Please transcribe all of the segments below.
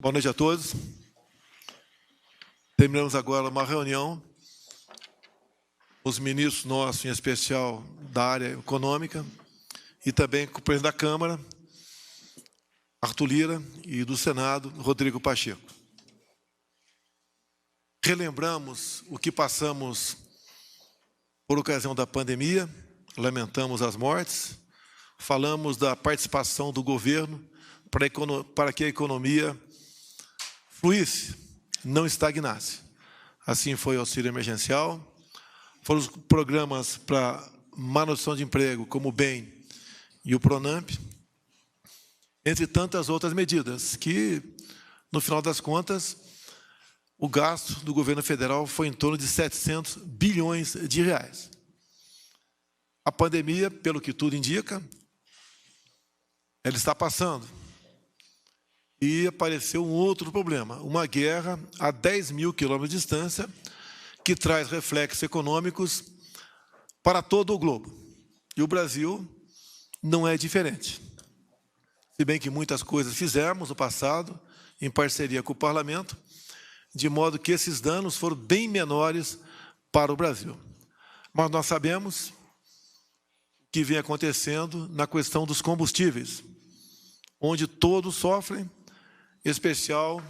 Boa noite a todos. Terminamos agora uma reunião, os ministros nossos, em especial da área econômica, e também com o presidente da Câmara, Arthur Lira, e do Senado, Rodrigo Pacheco. Relembramos o que passamos por ocasião da pandemia, lamentamos as mortes, falamos da participação do governo para que a economia fluísse, não estagnasse. Assim foi o auxílio emergencial, foram os programas para manutenção de emprego, como o BEM e o PRONAMP, entre tantas outras medidas, que, no final das contas, o gasto do governo federal foi em torno de 700 bilhões de reais. A pandemia, pelo que tudo indica, ela está passando. E apareceu um outro problema, uma guerra a 10 mil quilômetros de distância, que traz reflexos econômicos para todo o globo. E o Brasil não é diferente. Se bem que muitas coisas fizemos no passado, em parceria com o Parlamento, de modo que esses danos foram bem menores para o Brasil. Mas nós sabemos o que vem acontecendo na questão dos combustíveis, onde todos sofrem, em especial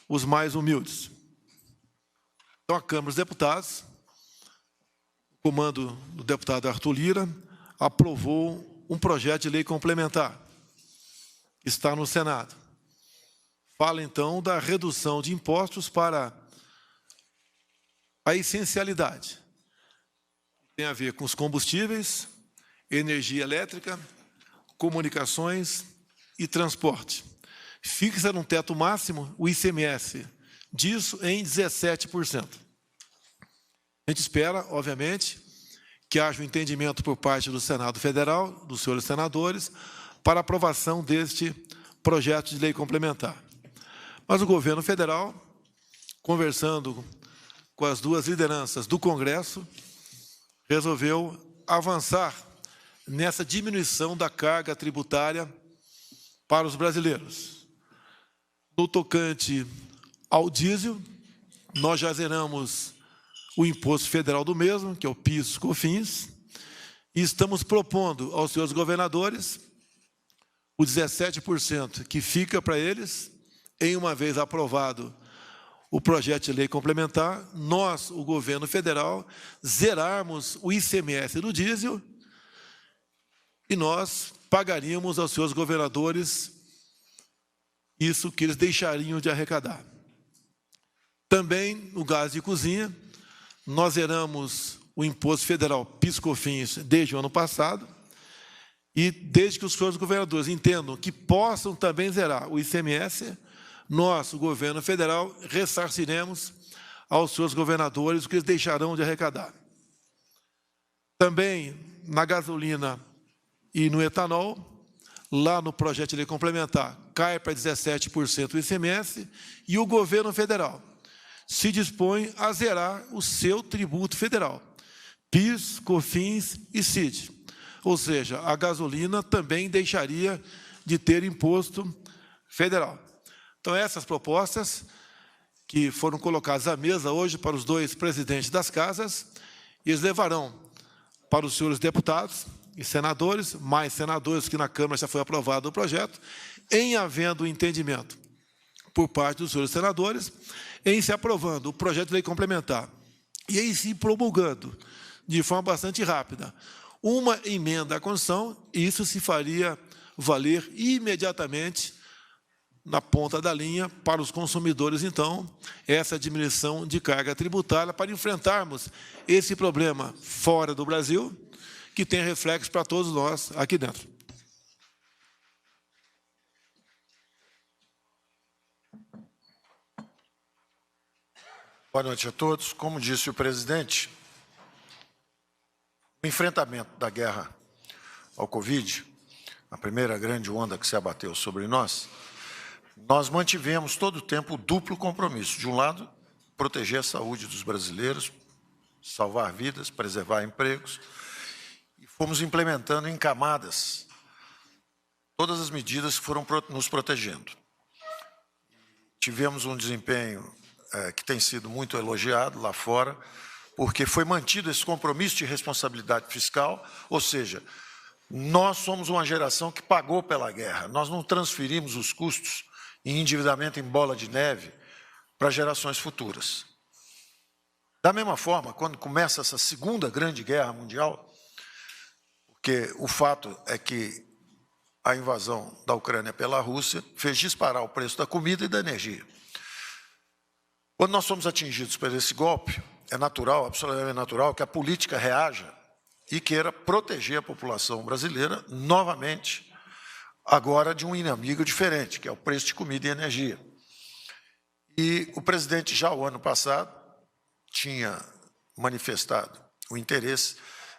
os mais humildes. Então, a Câmara dos Deputados, o comando do deputado Arthur Lira, aprovou um projeto de lei complementar, que está no Senado. Fala, então, da redução de impostos para a essencialidade. Tem a ver com os combustíveis, energia elétrica, comunicações e transporte. Fixa num teto máximo o ICMS disso em 17%. A gente espera, obviamente, que haja um entendimento por parte do Senado Federal, dos senhores senadores, para aprovação deste projeto de lei complementar. Mas o governo federal, conversando com as duas lideranças do Congresso, resolveu avançar nessa diminuição da carga tributária para os brasileiros. No tocante ao diesel, nós já zeramos o imposto federal do mesmo, que é o PIS/COFINS, e estamos propondo aos senhores governadores o 17% que fica para eles, em uma vez aprovado o projeto de lei complementar, nós, o governo federal, zerarmos o ICMS do diesel e nós pagaríamos aos seus governadores isso que eles deixariam de arrecadar. Também, no gás de cozinha, nós zeramos o imposto federal PIS/COFINS desde o ano passado e desde que os senhores governadores entendam que possam também zerar o ICMS, nós, o governo federal, ressarciremos aos seus governadores o que eles deixarão de arrecadar. Também, na gasolina e no etanol, lá no projeto de lei complementar, cai para 17% o ICMS e o governo federal se dispõe a zerar o seu tributo federal, PIS, COFINS e CID. Ou seja, a gasolina também deixaria de ter imposto federal. Então, essas propostas que foram colocadas à mesa hoje para os dois presidentes das casas, e eles levarão para os senhores deputados e senadores, mais senadores que na Câmara já foi aprovado o projeto, em havendo entendimento por parte dos senhores senadores, em se aprovando o projeto de lei complementar e em se promulgando de forma bastante rápida uma emenda à Constituição, isso se faria valer imediatamente na ponta da linha para os consumidores, então, essa diminuição de carga tributária para enfrentarmos esse problema fora do Brasil, que tem reflexo para todos nós aqui dentro. Boa noite a todos. Como disse o presidente, o enfrentamento da guerra ao Covid, a primeira grande onda que se abateu sobre nós mantivemos todo o tempo o duplo compromisso. De um lado, proteger a saúde dos brasileiros, salvar vidas, preservar empregos, e fomos implementando em camadas todas as medidas que foram nos protegendo. tivemos um desempenho que tem sido muito elogiado lá fora, porque foi mantido esse compromisso de responsabilidade fiscal, ou seja, nós somos uma geração que pagou pela guerra, nós não transferimos os custos em endividamento em bola de neve para gerações futuras. Da mesma forma, quando começa essa segunda grande guerra mundial, porque o fato é que a invasão da Ucrânia pela Rússia fez disparar o preço da comida e da energia. Quando nós somos atingidos por esse golpe, é natural, absolutamente natural, que a política reaja e queira proteger a população brasileira, novamente, agora de um inimigo diferente, que é o preço de comida e energia. E o presidente, já o ano passado, tinha manifestado o interesse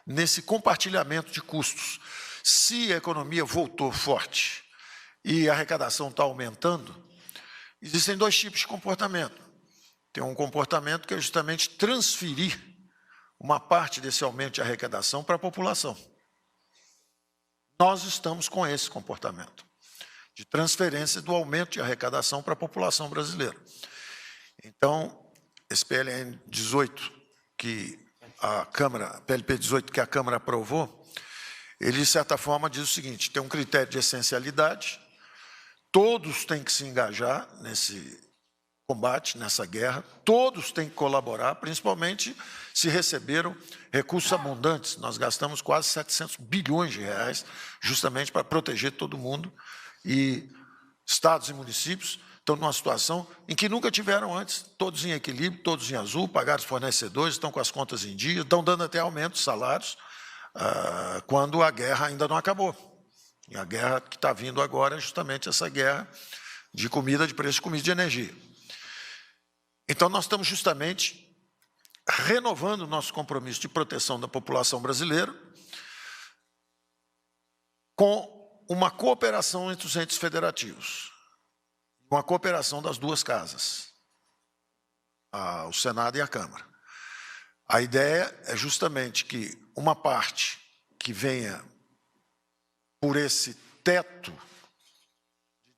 nesse compartilhamento de custos. Se a economia voltou forte e a arrecadação está aumentando, existem dois tipos de comportamento. Tem um comportamento que é justamente transferir uma parte desse aumento de arrecadação para a população. Nós estamos com esse comportamento de transferência do aumento de arrecadação para a população brasileira. Então, esse PLN 18, que a Câmara, PLP 18, que a Câmara aprovou, ele, de certa forma, diz o seguinte: tem um critério de essencialidade, todos têm que se engajar nesse combate, nessa guerra, todos têm que colaborar, principalmente se receberam recursos abundantes. Nós gastamos quase 700 bilhões de reais justamente para proteger todo mundo, e estados e municípios estão numa situação em que nunca tiveram antes, todos em equilíbrio, todos em azul, pagaram os fornecedores, estão com as contas em dia, estão dando até aumento de salários, quando a guerra ainda não acabou. E a guerra que está vindo agora é justamente essa guerra de comida, de preço de comida e de energia. Então, nós estamos justamente renovando o nosso compromisso de proteção da população brasileira com uma cooperação entre os entes federativos, uma cooperação das duas casas, o Senado e a Câmara. A ideia é justamente que uma parte que venha por esse teto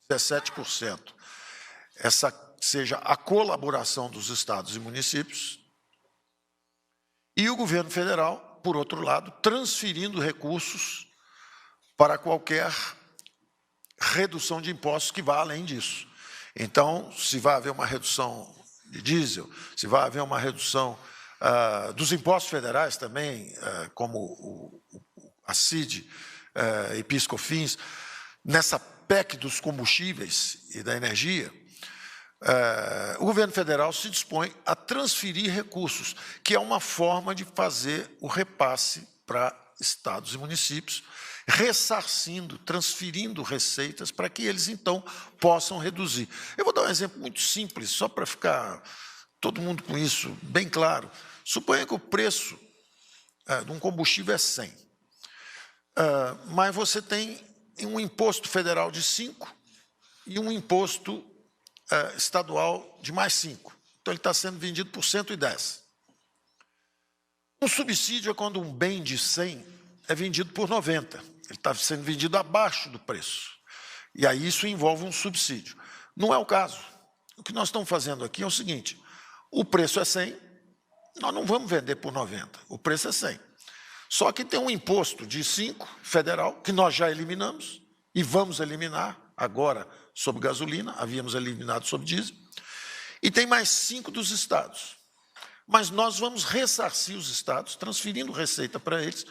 de 17%, essa seja a colaboração dos estados e municípios, e o governo federal, por outro lado, transferindo recursos para qualquer redução de impostos que vá além disso. Então, se vai haver uma redução de diesel, se vai haver uma redução dos impostos federais também, como a CID e PIS/COFINS, nessa PEC dos combustíveis e da energia, o governo federal se dispõe a transferir recursos, que é uma forma de fazer o repasse para estados e municípios, ressarcindo, transferindo receitas para que eles, então, possam reduzir. Eu vou dar um exemplo muito simples, só para ficar todo mundo com isso bem claro. Suponha que o preço de um combustível é 100, mas você tem um imposto federal de 5 e um imposto estadual de mais 5. Então, ele está sendo vendido por 110. Um subsídio é quando um bem de 100 é vendido por 90. Ele está sendo vendido abaixo do preço. E aí isso envolve um subsídio. Não é o caso. O que nós estamos fazendo aqui é o seguinte: o preço é 100, nós não vamos vender por 90, o preço é 100. Só que tem um imposto de 5, federal, que nós já eliminamos e vamos eliminar agora sobre gasolina, havíamos eliminado sobre diesel, e tem mais 5 dos estados. Mas nós vamos ressarcir os estados, transferindo receita para eles,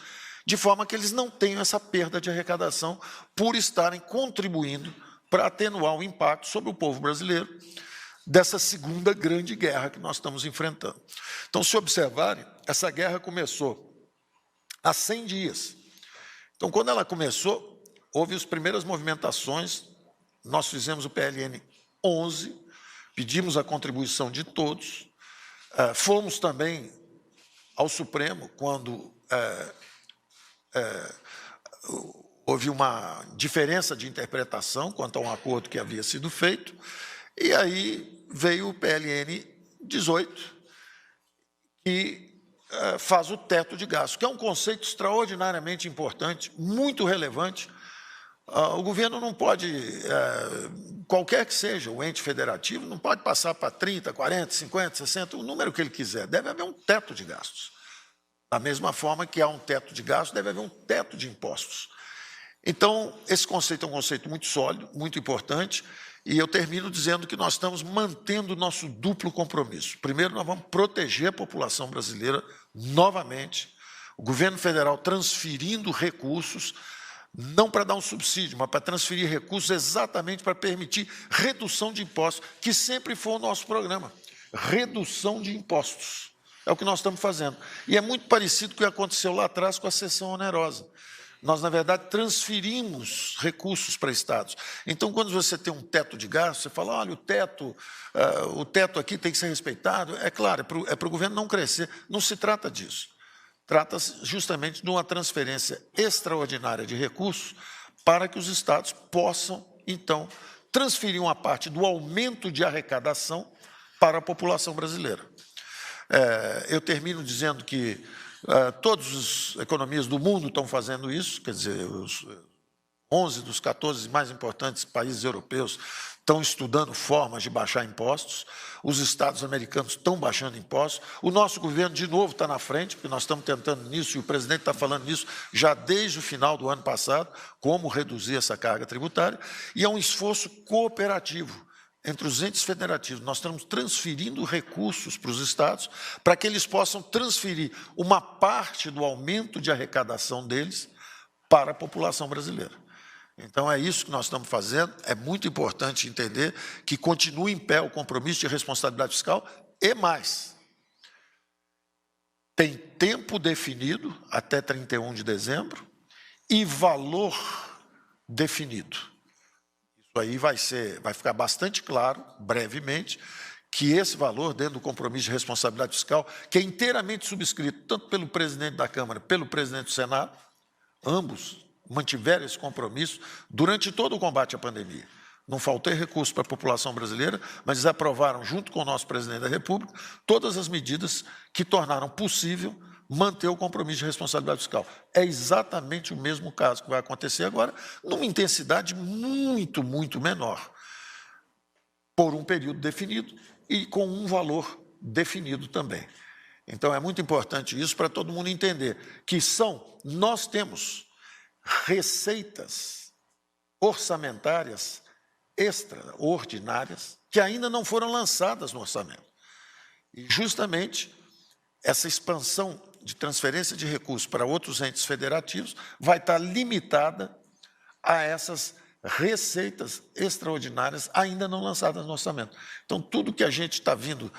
de forma que eles não tenham essa perda de arrecadação por estarem contribuindo para atenuar o impacto sobre o povo brasileiro dessa segunda grande guerra que nós estamos enfrentando. Então, se observarem, essa guerra começou há 100 dias. Então, quando ela começou, houve as primeiras movimentações, nós fizemos o PLN 11, pedimos a contribuição de todos, fomos também ao Supremo quando houve uma diferença de interpretação quanto a um acordo que havia sido feito, e aí veio o PLN 18, que faz o teto de gasto, que é um conceito extraordinariamente importante, muito relevante, O governo não pode, qualquer que seja o ente federativo, não pode passar para 30, 40, 50, 60, o número que ele quiser. Deve haver um teto de gastos. Da mesma forma que há um teto de gastos, deve haver um teto de impostos. Então, esse conceito é um conceito muito sólido, muito importante, e eu termino dizendo que nós estamos mantendo o nosso duplo compromisso. Primeiro, nós vamos proteger a população brasileira novamente, o governo federal transferindo recursos, não para dar um subsídio, mas para transferir recursos exatamente para permitir redução de impostos, que sempre foi o nosso programa. Redução de impostos. É o que nós estamos fazendo. E é muito parecido com o que aconteceu lá atrás com a cessão onerosa. Nós, na verdade, transferimos recursos para estados. Então, quando você tem um teto de gasto, você fala, olha, o teto aqui tem que ser respeitado. É claro, é para o governo não crescer. Não se trata disso. Trata-se justamente de uma transferência extraordinária de recursos para que os estados possam, então, transferir uma parte do aumento de arrecadação para a população brasileira. Eu termino dizendo que todas as economias do mundo estão fazendo isso, quer dizer, os 11 dos 14 mais importantes países europeus estão estudando formas de baixar impostos, os estados americanos estão baixando impostos, o nosso governo, de novo, está na frente, porque nós estamos tentando nisso, e o presidente está falando nisso já desde o final do ano passado, como reduzir essa carga tributária, e é um esforço cooperativo entre os entes federativos. Nós estamos transferindo recursos para os estados para que eles possam transferir uma parte do aumento de arrecadação deles para a população brasileira. Então, é isso que nós estamos fazendo. É muito importante entender que continua em pé o compromisso de responsabilidade fiscal e mais. Tem tempo definido até 31 de dezembro e valor definido. Isso aí vai ficar bastante claro, brevemente, que esse valor, dentro do compromisso de responsabilidade fiscal, que é inteiramente subscrito tanto pelo presidente da Câmara, pelo presidente do Senado, ambos mantiveram esse compromisso durante todo o combate à pandemia. Não faltou recurso para a população brasileira, mas eles aprovaram, junto com o nosso presidente da República, todas as medidas que tornaram possível manter o compromisso de responsabilidade fiscal. É exatamente o mesmo caso que vai acontecer agora, numa intensidade muito, muito menor, por um período definido e com um valor definido também. Então, é muito importante isso para todo mundo entender que nós temos receitas orçamentárias extraordinárias que ainda não foram lançadas no orçamento. E, justamente, essa expansão de transferência de recursos para outros entes federativos vai estar limitada a essas receitas extraordinárias ainda não lançadas no orçamento. Então, tudo que a gente está vindo,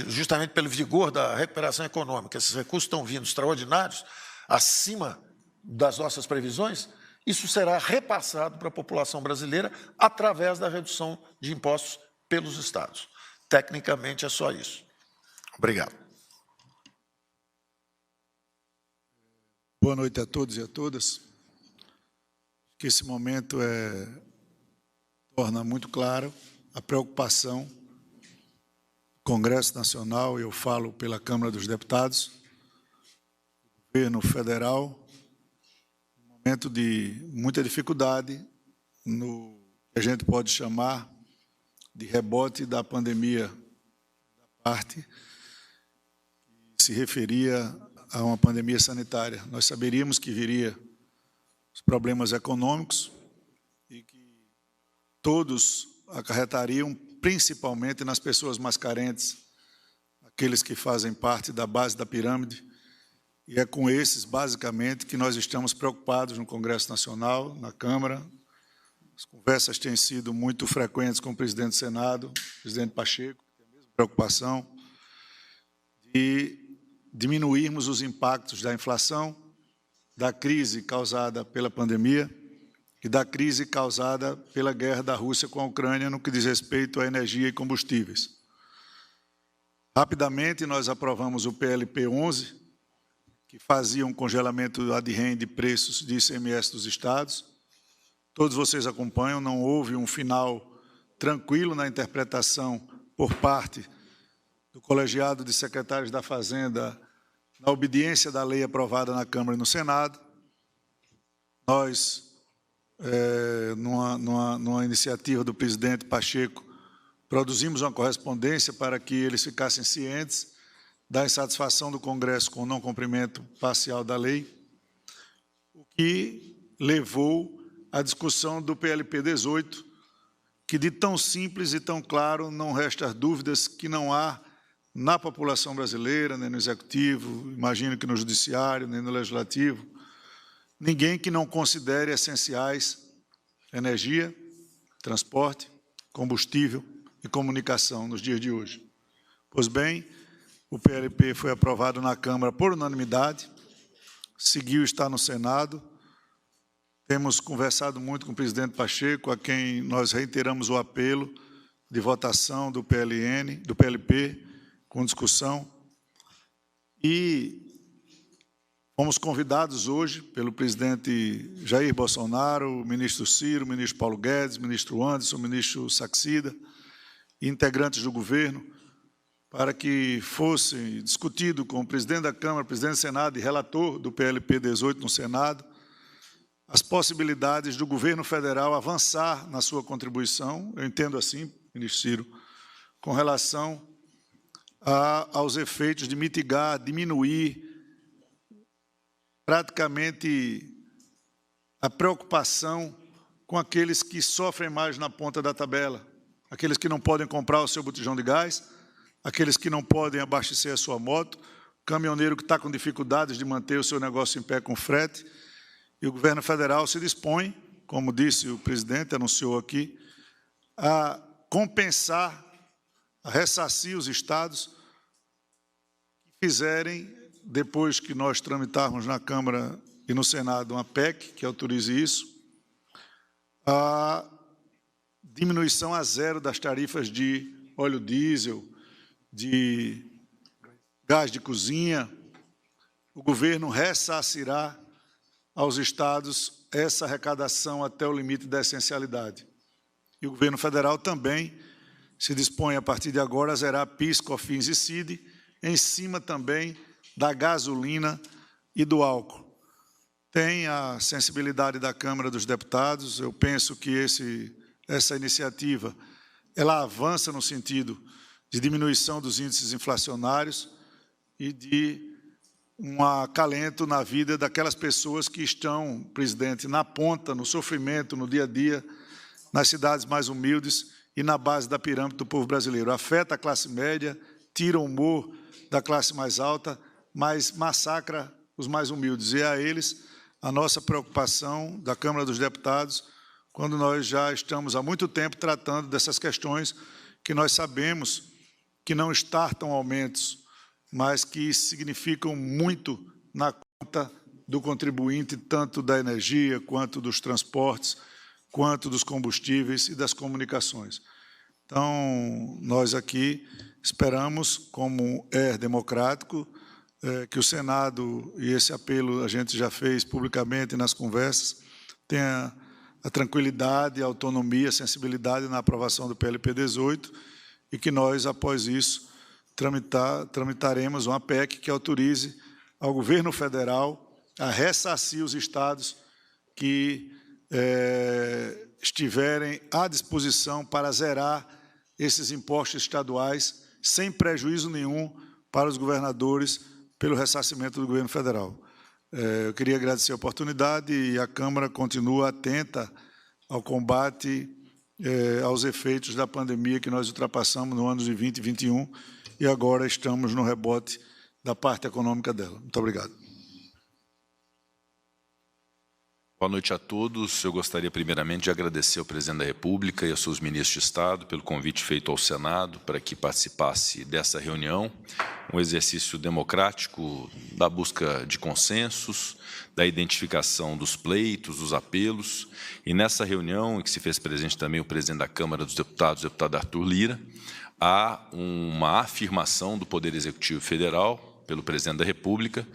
justamente pelo vigor da recuperação econômica, esses recursos estão vindo extraordinários, acima das nossas previsões, isso será repassado para a população brasileira através da redução de impostos pelos estados. Tecnicamente, é só isso. Obrigado. Boa noite a todos e a todas. Que esse momento torna muito claro a preocupação do Congresso Nacional, eu falo pela Câmara dos Deputados, do governo federal, um momento de muita dificuldade no que a gente pode chamar de rebote da pandemia, da parte que se referia a uma pandemia sanitária. Nós saberíamos que viria os problemas econômicos e que todos acarretariam principalmente nas pessoas mais carentes, aqueles que fazem parte da base da pirâmide, e é com esses, basicamente, que nós estamos preocupados no Congresso Nacional, na Câmara. As conversas têm sido muito frequentes com o presidente do Senado, o presidente Pacheco, que tem a mesma preocupação de diminuirmos os impactos da inflação, da crise causada pela pandemia e da crise causada pela guerra da Rússia com a Ucrânia no que diz respeito à energia e combustíveis. Rapidamente, nós aprovamos o PLP 11, que fazia um congelamento ad rem de preços de ICMS dos estados. Todos vocês acompanham, não houve um final tranquilo na interpretação por parte do colegiado de secretários da Fazenda, na obediência da lei aprovada na Câmara e no Senado. Nós numa iniciativa do presidente Pacheco, produzimos uma correspondência para que eles ficassem cientes da insatisfação do Congresso com o não cumprimento parcial da lei, o que levou à discussão do PLP 18, que de tão simples e tão claro não resta dúvidas que não há na população brasileira, nem no Executivo, imagino que no Judiciário, nem no Legislativo, ninguém que não considere essenciais energia, transporte, combustível e comunicação nos dias de hoje. Pois bem, o PLP foi aprovado na Câmara por unanimidade, seguiu estar no Senado. Temos conversado muito com o presidente Pacheco, a quem nós reiteramos o apelo de votação do PLP, com discussão. E fomos convidados hoje pelo presidente Jair Bolsonaro, o ministro Ciro, o ministro Paulo Guedes, o ministro Anderson, o ministro Saxida, e integrantes do governo, para que fosse discutido com o presidente da Câmara, presidente do Senado e relator do PLP 18 no Senado, as possibilidades do governo federal avançar na sua contribuição, eu entendo assim, ministro Ciro, com relação aos efeitos de mitigar, diminuir praticamente a preocupação com aqueles que sofrem mais na ponta da tabela, aqueles que não podem comprar o seu botijão de gás, aqueles que não podem abastecer a sua moto, o caminhoneiro que está com dificuldades de manter o seu negócio em pé com frete, e o governo federal se dispõe, como disse o presidente, anunciou aqui, a compensar, a ressarcir os estados que fizerem, depois que nós tramitarmos na Câmara e no Senado uma PEC que autorize isso, a diminuição a zero das tarifas de óleo diesel, de gás de cozinha. O governo ressarcirá aos estados essa arrecadação até o limite da essencialidade. E o governo federal também se dispõe, a partir de agora, a zerar PIS, COFINS e CID, em cima também da gasolina e do álcool. Tem a sensibilidade da Câmara dos Deputados, eu penso que essa iniciativa ela avança no sentido de diminuição dos índices inflacionários e de um acalento na vida daquelas pessoas que estão, presidente, na ponta, no sofrimento, no dia a dia, nas cidades mais humildes e na base da pirâmide do povo brasileiro. Afeta a classe média, tira o humor da classe mais alta, mas massacra os mais humildes. E é a eles a nossa preocupação da Câmara dos Deputados, quando nós já estamos há muito tempo tratando dessas questões que nós sabemos que não startam aumentos, mas que significam muito na conta do contribuinte, tanto da energia, quanto dos transportes, quanto dos combustíveis e das comunicações. Então, nós aqui esperamos, como é democrático, que o Senado, e esse apelo a gente já fez publicamente nas conversas, tenha a tranquilidade, a autonomia, a sensibilidade na aprovação do PLP 18 e que nós, após isso, tramitaremos uma PEC que autorize ao governo federal a ressarcir os estados que estiverem à disposição para zerar esses impostos estaduais sem prejuízo nenhum para os governadores pelo ressarcimento do governo federal. Eu queria agradecer a oportunidade e a Câmara continua atenta ao combate aos efeitos da pandemia que nós ultrapassamos no ano de 2020 e 2021 e agora estamos no rebote da parte econômica dela. Muito obrigado. Boa noite a todos. Eu gostaria primeiramente de agradecer ao presidente da República e aos seus ministros de Estado pelo convite feito ao Senado para que participasse dessa reunião, um exercício democrático da busca de consensos, da identificação dos pleitos, dos apelos, e nessa reunião, em que se fez presente também o presidente da Câmara dos Deputados, o deputado Arthur Lira, há uma afirmação do Poder Executivo Federal, pelo presidente da República,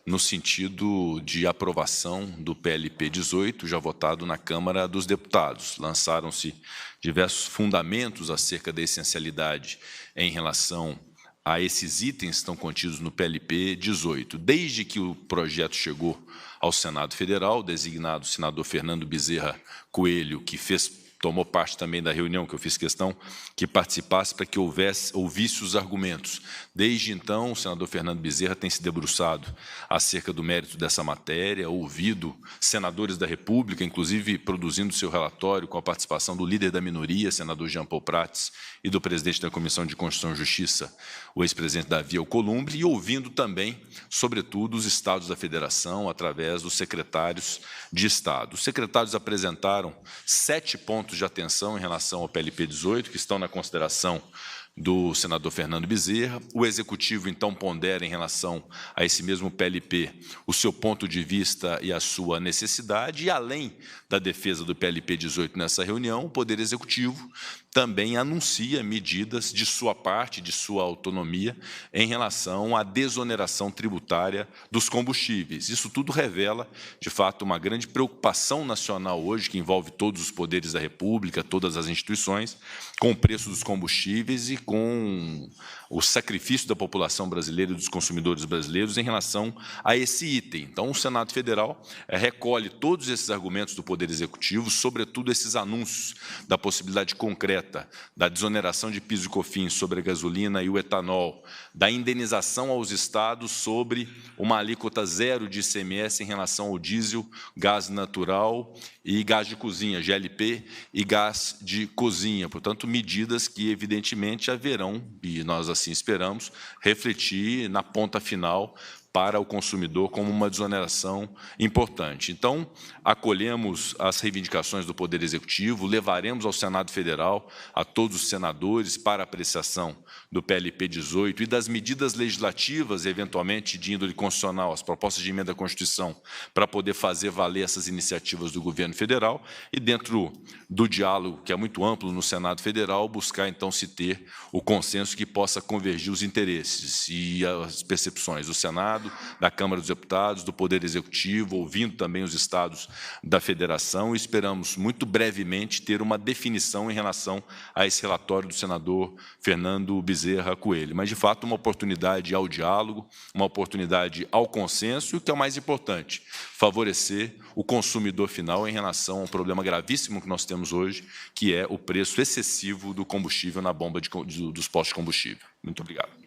no sentido de aprovação do PLP 18, já votado na Câmara dos Deputados. Lançaram-se diversos fundamentos acerca da essencialidade em relação a esses itens que estão contidos no PLP 18. Desde que o projeto chegou ao Senado Federal, o designado senador Fernando Bezerra Coelho, que tomou parte também da reunião, que eu fiz questão que participasse para que ouvisse os argumentos. Desde então, o senador Fernando Bezerra tem se debruçado acerca do mérito dessa matéria, ouvido senadores da República, inclusive produzindo seu relatório com a participação do líder da minoria, senador Jean Paul Prats, e do presidente da Comissão de Constituição e Justiça, o ex-presidente Davi Alcolumbre, e ouvindo também, sobretudo, os estados da federação, através dos secretários de Estado. Os secretários apresentaram 7 pontos de atenção em relação ao PLP 18, que estão na consideração do senador Fernando Bezerra. O Executivo, então, pondera em relação a esse mesmo PLP o seu ponto de vista e a sua necessidade, e além da defesa do PLP 18 nessa reunião, o Poder Executivo também anuncia medidas de sua parte, de sua autonomia, em relação à desoneração tributária dos combustíveis. Isso tudo revela, de fato, uma grande preocupação nacional hoje, que envolve todos os poderes da República, todas as instituições, com o preço dos combustíveis e com o sacrifício da população brasileira e dos consumidores brasileiros em relação a esse item. Então, o Senado Federal recolhe todos esses argumentos do Poder Executivo, sobretudo esses anúncios da possibilidade concreta da desoneração de PIS e COFINS sobre a gasolina e o etanol, da indenização aos estados sobre uma alíquota zero de ICMS em relação ao diesel, gás natural e gás de cozinha, GLP, e gás de cozinha. Portanto, medidas que, evidentemente, haverão, e nós assim esperamos, refletir na ponta final para o consumidor como uma desoneração importante. Então, acolhemos as reivindicações do Poder Executivo, levaremos ao Senado Federal, a todos os senadores, para apreciação do PLP 18 e das medidas legislativas, eventualmente de índole constitucional, as propostas de emenda à Constituição, para poder fazer valer essas iniciativas do governo federal e, dentro do diálogo, que é muito amplo no Senado Federal, buscar, então, se ter o consenso que possa convergir os interesses e as percepções do Senado, da Câmara dos Deputados, do Poder Executivo, ouvindo também os estados da Federação, e esperamos muito brevemente ter uma definição em relação a esse relatório do senador Fernando Bezerra Coelho. Mas, de fato, uma oportunidade ao diálogo, uma oportunidade ao consenso e, o que é o mais importante, favorecer o consumidor final em relação a um problema gravíssimo que nós temos hoje, que é o preço excessivo do combustível na bomba dos postos de combustível. Muito obrigado.